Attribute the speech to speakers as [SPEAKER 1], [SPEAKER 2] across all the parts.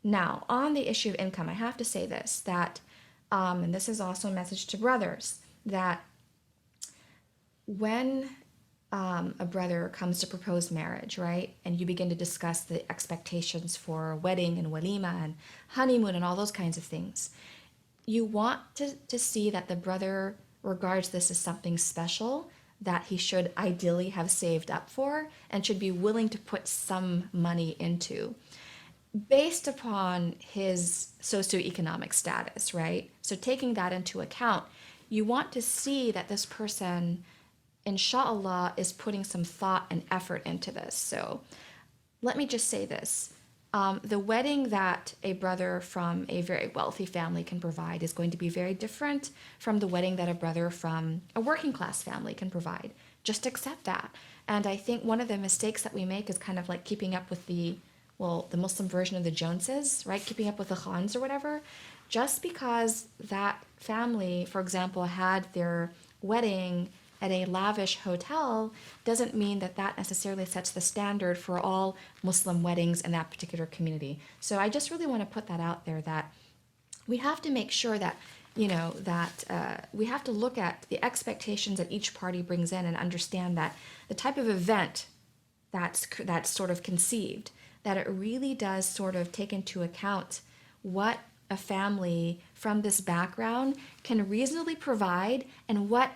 [SPEAKER 1] Now, on the issue of income, I have to say this, that, and this is also a message to brothers, that when a brother comes to propose marriage, right, and you begin to discuss the expectations for wedding and walima and honeymoon and all those kinds of things, you want to see that the brother regards this as something special that he should ideally have saved up for and should be willing to put some money into based upon his socioeconomic status, right? So taking that into account, you want to see that this person, inshallah, is putting some thought and effort into this. So let me just say this. The wedding that a brother from a very wealthy family can provide is going to be very different from the wedding that a brother from a working class family can provide. Just accept that. And I think one of the mistakes that we make is kind of like keeping up with the Muslim version of the Joneses, right? Keeping up with the Khans or whatever. Just because that family, for example, had their wedding at a lavish hotel doesn't mean that that necessarily sets the standard for all Muslim weddings in that particular community. So I just really want to put that out there, that we have to make sure that, we have to look at the expectations that each party brings in and understand that the type of event that's sort of conceived, that it really does sort of take into account what a family from this background can reasonably provide and what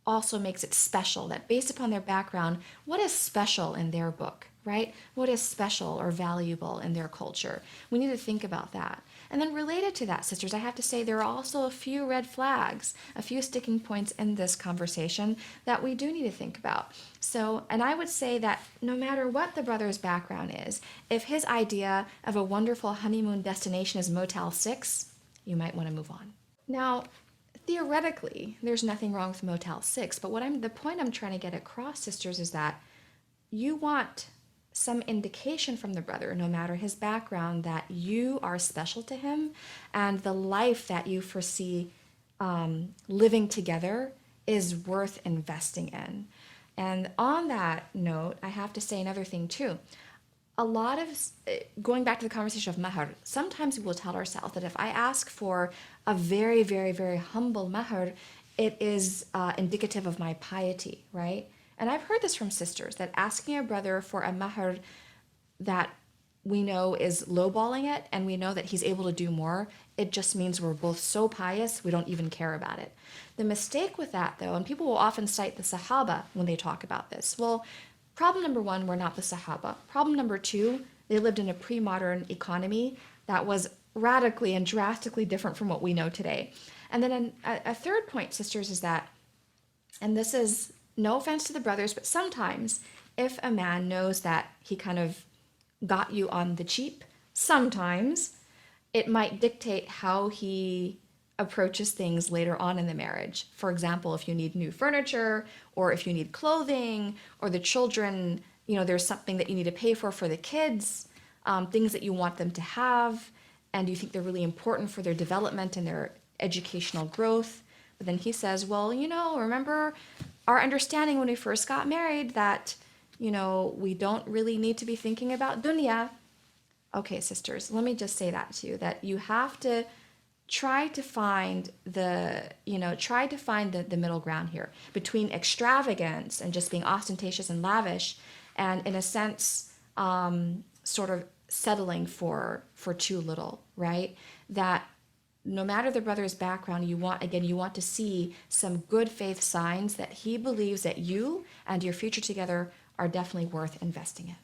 [SPEAKER 1] also makes it special, that based upon their background, what is special in their book, right? What is special or valuable in their culture? We need to think about that. And then related to that, sisters, I have to say there are also a few red flags, a few sticking points in this conversation that we do need to think about. So, and I would say that no matter what the brother's background is, if his idea of a wonderful honeymoon destination is Motel 6, you might want to move on. Now, theoretically, there's nothing wrong with Motel 6, but the point I'm trying to get across, sisters, is that you want some indication from the brother, no matter his background, that you are special to him and the life that you foresee living together is worth investing in. And on that note, I have to say another thing too. A lot of, going back to the conversation of mahar, sometimes we will tell ourselves that if I ask for a very, very, very humble mahar, it is indicative of my piety, right? And I've heard this from sisters, that asking a brother for a mahar that we know is lowballing it and we know that he's able to do more, it just means we're both so pious we don't even care about it. The mistake with that, though, and people will often cite the Sahaba when they talk about this. Well, problem number one, we're not the Sahaba. Problem number two, they lived in a pre-modern economy that was radically and drastically different from what we know today. And then a third point, sisters, is that, and this is no offense to the brothers, but sometimes if a man knows that he kind of got you on the cheap, sometimes it might dictate how he approaches things later on in the marriage. For example, if you need new furniture or if you need clothing or the children, there's something that you need to pay for the kids, things that you want them to have and you think they're really important for their development and their educational growth. But then he says, well, remember our understanding when we first got married that, we don't really need to be thinking about dunya. Okay, sisters, let me just say that to you, that you have to try to find the middle ground here between extravagance and just being ostentatious and lavish and in a sense, sort of settling for too little, right? That no matter the brother's background, you want to see some good faith signs that he believes that you and your future together are definitely worth investing in.